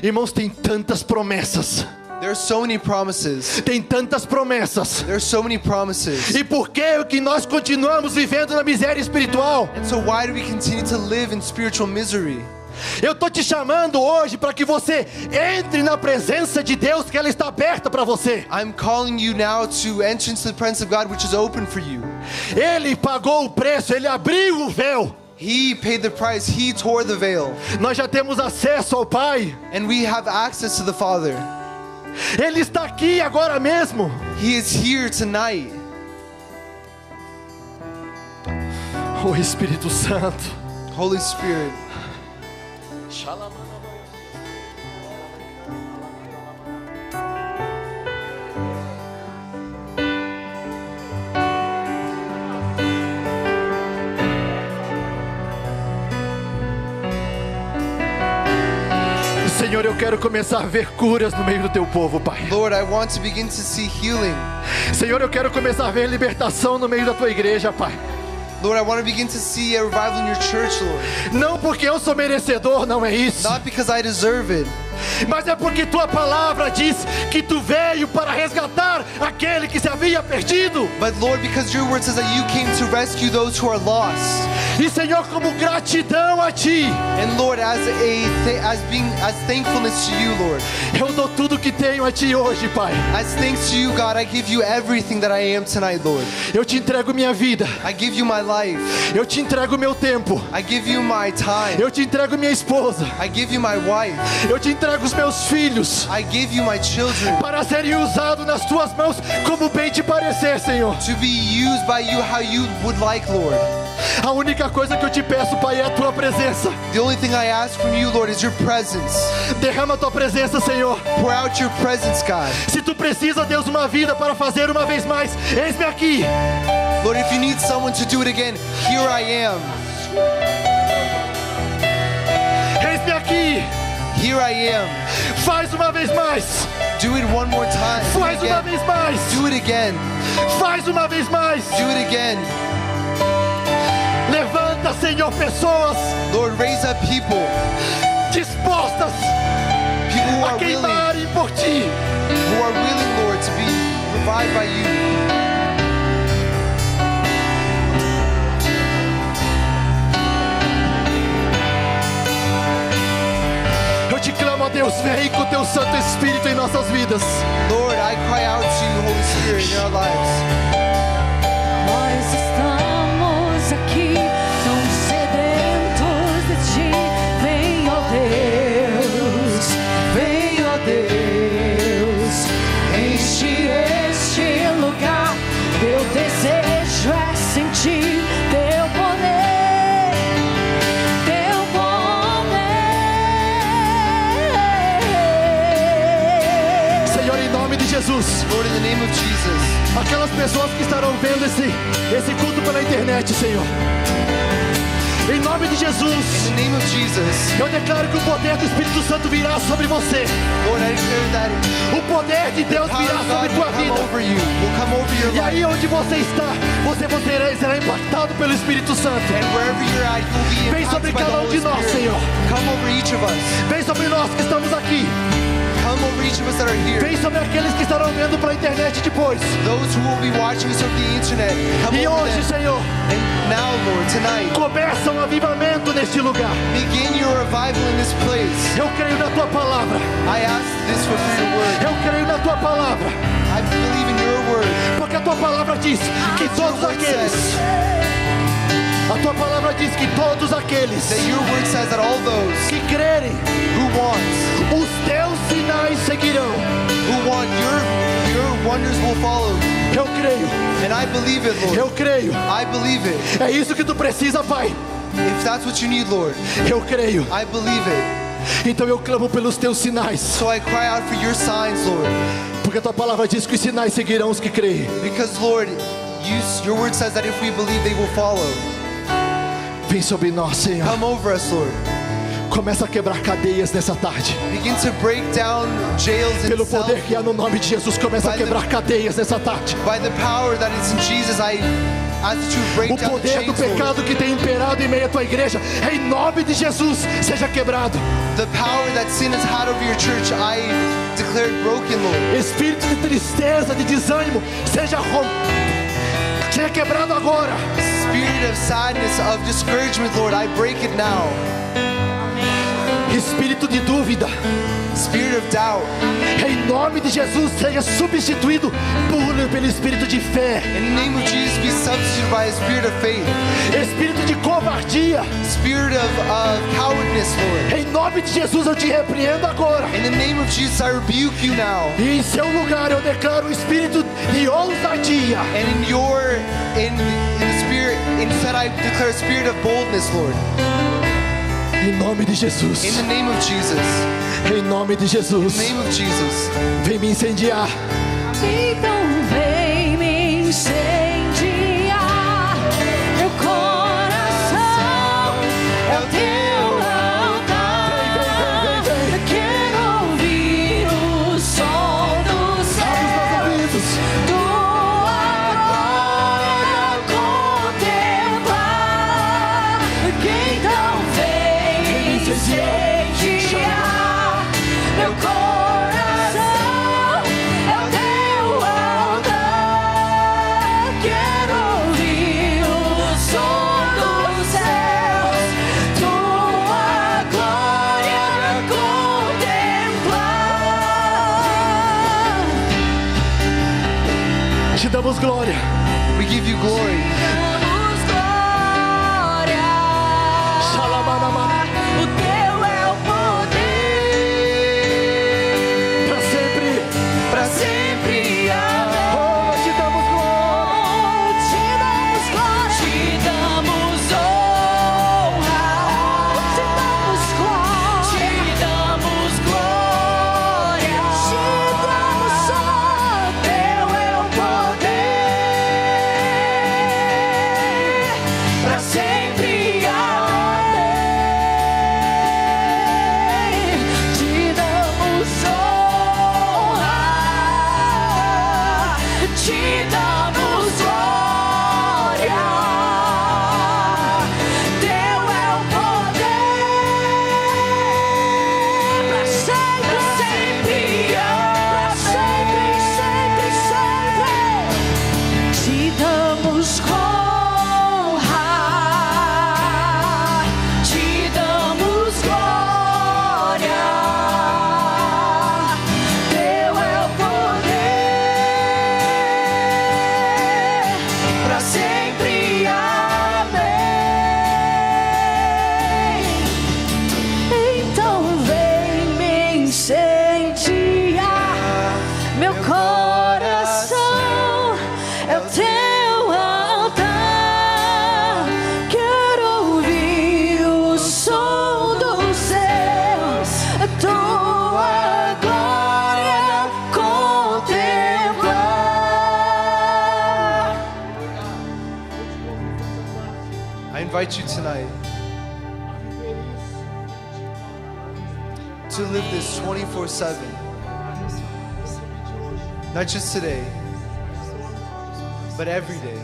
Irmãos, tem tantas promessas. There are so many promises. Tem tantas promessas. There are so many promises. E por que nós continuamos vivendo na miséria espiritual? And so why do we continue to live in spiritual misery? Eu tô te chamando hoje para que você entre na presença de Deus, que ela está aberta para você. I'm calling you now to enter into the presence of God, which is open for you. Ele pagou o preço, ele abriu o véu. He paid the price, He tore the veil. Nós já temos acesso ao Pai. And we have access to the Father. Ele está aqui agora mesmo. He is here tonight. Oh Espírito Santo. Holy Spirit. Senhor, eu quero começar a ver curas no meio do teu povo, Pai. Lord, I want to begin to see healing. Senhor, eu quero começar a ver libertação no meio da tua igreja, Pai. Lord, I want to begin to see a revival in your church, Lord. Não porque eu sou merecedor, não é isso. Not because I deserve it. Mas é porque tua palavra diz que tu veio para resgatar aquele que se havia perdido. But Lord, because your word says that you came to rescue those who are lost. E Senhor, como gratidão a ti. And Lord, as thankfulness to you, Lord. Eu dou tudo que tenho a ti hoje, Pai. As thanks to you, God, I give you everything that I am tonight, Lord. Eu te entrego minha vida. I give you my life. Eu te entrego meu tempo. I give you my time. Eu te entrego minha esposa. I give you my wife. Eu te entrego os meus filhos. I give you my children. Para serem usados nas tuas mãos como bem te parecer, Senhor. To be used by you how you would like, Lord. A única coisa que eu te peço, Pai, é a tua presença. The only thing I ask from you, Lord, is your presence. Derrama a tua presença, Senhor. Pour out your presence, God. Se tu precisa, Deus, uma vida para fazer uma vez mais, eis-me aqui. Lord, if you need someone to do it again, here I am. Eis-me aqui. Here I am. Faz uma vez mais. Do it one more time. Faz uma vez mais. Do it again. Faz uma vez mais. Do it again. Levanta, Senhor, pessoas. Lord, raise up people. Dispostas People who a are willing. queimarem por ti. Who are willing, Lord, to be revived by you. Vem com teu Santo Espírito em nossas vidas. Lord, I cry out to you, Holy Spirit, in our lives. Nós estamos aqui tão sedentos de ti. Vem, ó Deus, vem, ó Deus, enche este lugar. Meu desejo é sentir teu poder, teu poder. Senhor, em nome de Jesus. Lord, in the name of Jesus. Aquelas pessoas que estarão vendo esse culto pela internet, Senhor. Em nome de Jesus, In the name of Jesus. eu declaro que o poder do Espírito Santo virá sobre você. Lord, I declare that O poder de Deus the power virá of sobre God tua will come vida. over you. Will come over your E life. aí onde você está, você será impactado pelo Espírito Santo. And wherever you're at, you'll be Vem sobre impacted by the cada um Holy de nós, Spirit. Senhor. Come over each of us. Vem sobre nós que estamos aqui. Come over each of us that are here. Vem sobre aqueles que estarão vendo pela internet depois. Those who will be watching us over the internet. Come E over hoje, them. Senhor, And now, Lord, tonight, começa um avivamento neste lugar. begin your revival in this place. Eu creio na tua palavra. I ask this for your word. Eu creio na tua palavra. I believe in your word. Porque a tua palavra diz que todos Your word aqueles. says A tua palavra diz que todos aqueles that your word says that all those que crerem, who want, os teus sinais seguirão. your wonders will follow. Eu creio. And I believe it, Lord. Eu creio. I believe it. É isso que tu precisa, Pai. If that's what you need, Lord, Eu creio. I believe it. Então eu clamo pelos teus sinais. So I cry out for your signs, Lord. Porque a tua palavra diz que os sinais seguirão os que creem. Because, Lord, your word says that if we believe, they will follow. Vem sobre nós, Senhor. Come over us, Lord. Começa a quebrar cadeias nessa tarde. Begin to break down jails and Pelo cells. poder que há no nome de Jesus, começa a By the- quebrar cadeias nessa tarde. By the power that is in Jesus, I ask you to break O down the poder do chains, Lord. pecado que tem imperado em meio à tua igreja, em nome de Jesus, seja quebrado. The power that sin has had over your church, I declare it broken, Lord. Espírito de tristeza, de desânimo, seja quebrado agora. Spirit of sadness, of discouragement, Lord, I break it now. Espírito de dúvida, Spirit of doubt, em nome de Jesus, seja substituído pelo espírito de fé. in the name of Jesus, be substituted by a spirit of faith. Espírito de covardia, Spirit of cowardness, Lord. em nome de Jesus eu te repreendo agora. In the name of Jesus, I rebuke you now. E em seu lugar eu declaro o espírito de ousadia. And in the spirit, instead I declare a spirit of boldness, Lord. Em nome de Jesus. In the name of Jesus. Em nome de Jesus. In the name of Jesus. Vem me incendiar. Então vem me incendiar. Meu coração é o teu altar. Eu quero ouvir o som dos céus, tua glória contemplar. Então vem me incendiar. Meu coração é o teu altar. Quero ouvir o som dos céus, tua glória contemplar. Te damos glória. We give you glory. Damos glória. Xalamanamana. O teu é o poder Para sempre. para sempre. Amém. Oh, te damos glória. Te damos glória, te damos honra, te damos glória, te damos glória, teu é o poder para sempre. Amém. Te damos honra, te damos glória, teu é o poder para sempre, sempre, para sempre, sempre, sempre. Te damos honra, te damos glória, I invite you tonight to live this 24/7. Not just today, but every day.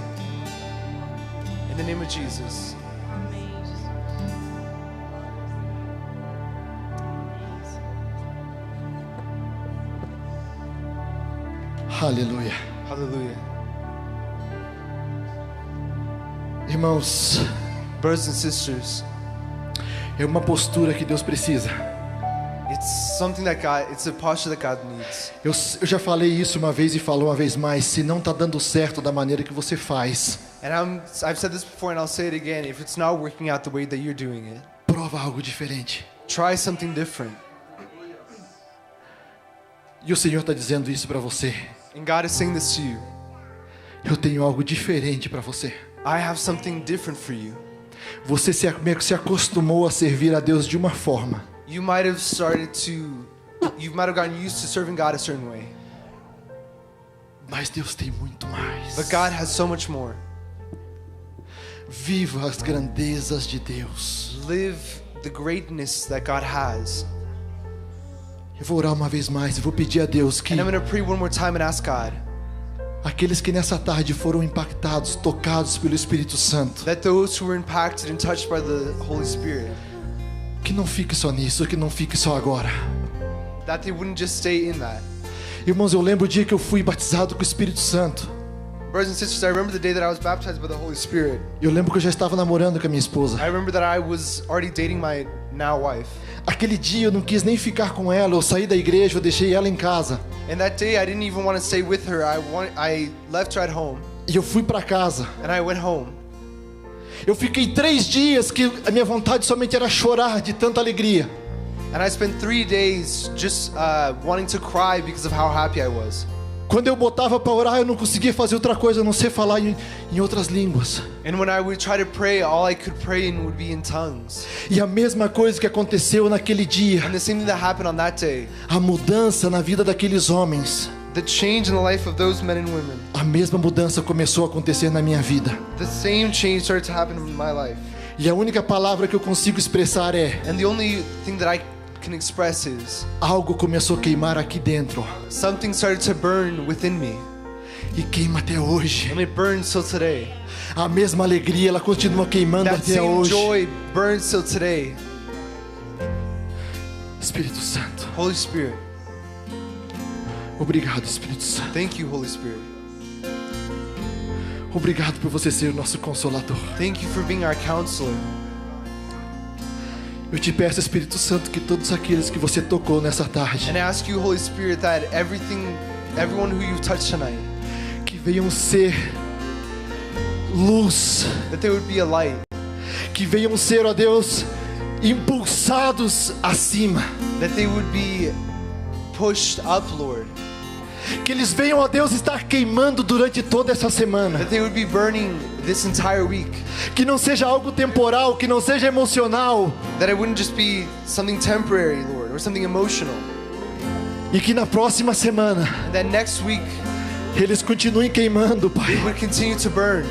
In the name of Jesus. Aleluia. Hallelujah. Irmãos, Brothers and sisters, é uma postura que Deus precisa. it's something that it's a posture that God needs. Eu já falei isso uma vez e falo uma vez mais. Se não está dando certo da maneira que você faz, And I've said this before and I'll say it again. If it's not working out the way that you're doing it, prova algo diferente. try something different. E o Senhor está dizendo isso para você. And God is saying this to you. Eu tenho algo diferente para você. I have something different for you. Você se acostumou a servir a Deus de uma forma. You might have gotten used to serving God a certain way. Mas Deus tem muito mais. But God has so much more. Viva as grandezas de Deus. Live the greatness that God has. Eu vou orar uma vez mais. Eu vou pedir a Deus que And I'm going to pray one more time and ask God aqueles que nessa tarde foram impactados, tocados pelo Espírito Santo, that those who were impacted and touched by the Holy Spirit, que não fique só nisso, que não fique só agora. that they wouldn't just stay in that. Irmãos, eu lembro o dia que eu fui batizado com o Espírito Santo. Brothers and sisters, I remember the day that I was baptized by the Holy Spirit. Eu lembro que eu já estava namorando com a minha esposa. I remember that I was already dating my now wife. Aquele dia eu não quis nem ficar com ela. Eu saí da igreja, eu deixei ela em casa. And that day I didn't even want to stay with her. I left her at home E eu fui para casa. and I went home. Eu fiquei 3 dias que a minha vontade somente era chorar de tanta alegria. And I spent 3 days just wanting to cry because of how happy I was. Quando eu botava para orar, eu não conseguia fazer outra coisa a não ser falar em outras línguas. And when I would try to pray, all I could pray in would be in tongues. E a mesma coisa que aconteceu naquele dia, And the same thing that happened on that day, a mudança na vida daqueles homens, the change in the life of those men and women, a mesma mudança começou a acontecer na minha vida. the same change started to happen in my life. E a única palavra que eu consigo expressar é: And the only thing that I can express is algo começou a queimar aqui dentro. something started to burn within me. E queima até hoje. And it burns till today. A mesma alegria, ela continua queimando That até same hoje. joy burns till today. Espírito Santo. Holy Spirit, Obrigado, Espírito Santo. thank you, Holy Spirit. Obrigado por você ser o nosso consolador. Thank you for being our counselor. Eu te peço, Espírito Santo, que todos aqueles que você tocou nessa tarde, And I ask you, Holy Spirit, that everyone who you've touched tonight, que venham ser luz, that they would be a light, que venham ser, ó Deus, impulsados acima, that they would be pushed up, Lord, que eles venham, ó Deus, estar queimando durante toda essa semana, that they would be burning this entire week, que não seja algo temporal, que não seja emocional, that it wouldn't just be something temporary, Lord, or something emotional, e que na próxima semana and that next week eles continuem queimando, Pai, it would continue to burn,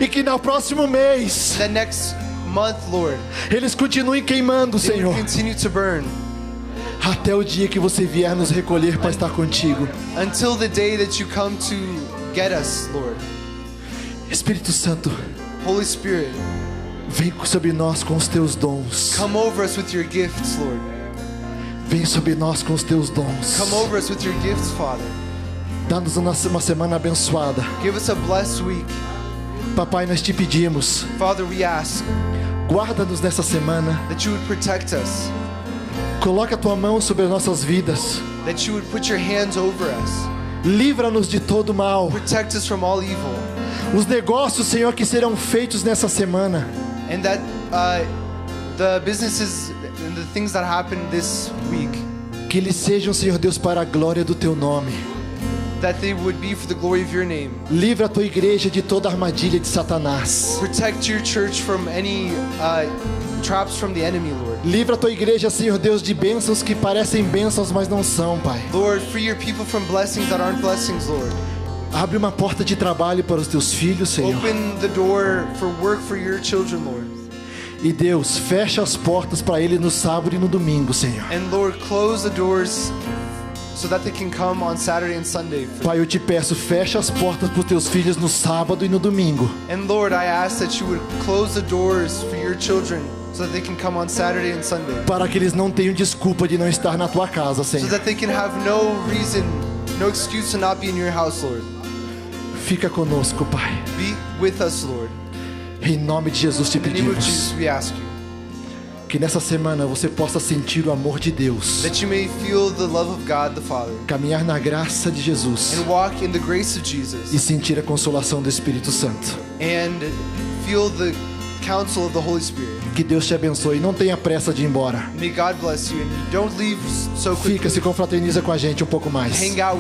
e que no próximo mês that next month, Lord, eles continuem queimando, it would Senhor, continue to burn, até o dia que você vier nos recolher para estar contigo. until the day that you come to get us, Lord. Espírito Santo, Holy Spirit, vem sobre nós com os teus dons. come over us with your gifts, Lord. Vem sobre nós com os teus dons. Come over us with your gifts, Father. Dá-nos uma semana abençoada. Give us a blessed week. Papai, nós te pedimos, Father, we ask guarda-nos nessa semana. that you would protect us, Coloca a tua mão sobre as nossas vidas. that you would put your hands over us, Livra-nos de todo mal. protect us from all evil, Os negócios, Senhor, que serão feitos nessa semana, and that the businesses and the things that happen this week, que eles sejam, Senhor Deus, para a glória do teu nome. that they would be for the glory of your name. Livra a tua igreja de toda armadilha de Satanás. Protect your church from any traps from the enemy, Lord. Livra a tua igreja, Senhor Deus, de bênçãos que parecem bênçãos, mas não são, Pai. Lord, free your people from blessings that aren't blessings, Lord. Abre uma porta de trabalho para os teus filhos, Senhor. Open the door for work for your children, Lord. E Deus, fecha as portas para eles no sábado e no domingo, Senhor. And Lord, close the doors so that they can come on Saturday and Sunday. Pai, eu te peço, fecha as portas para os teus filhos no sábado e no domingo. And Lord, I ask that you would close the doors for your children so that they can come on Saturday and Sunday. Para que eles não tenham desculpa de não estar na tua casa, So Senhor. that they can have no reason, no excuse to not be in your house, Lord. Fica conosco, Pai. Be with us, Lord. Em nome de Jesus te In the name of pedimos. Jesus, we ask you Que nessa semana você possa sentir o amor de Deus. that you may feel the love of God the Father Caminhar na graça de Jesus. and walk in the grace of E Jesus sentir a consolação do Espírito Santo. and feel the counsel of the Holy Spirit. Que Deus te abençoe. Não tenha pressa de ir embora. May God bless you and don't leave so Fica, quickly. se confraterniza com a gente um pouco mais. Hang out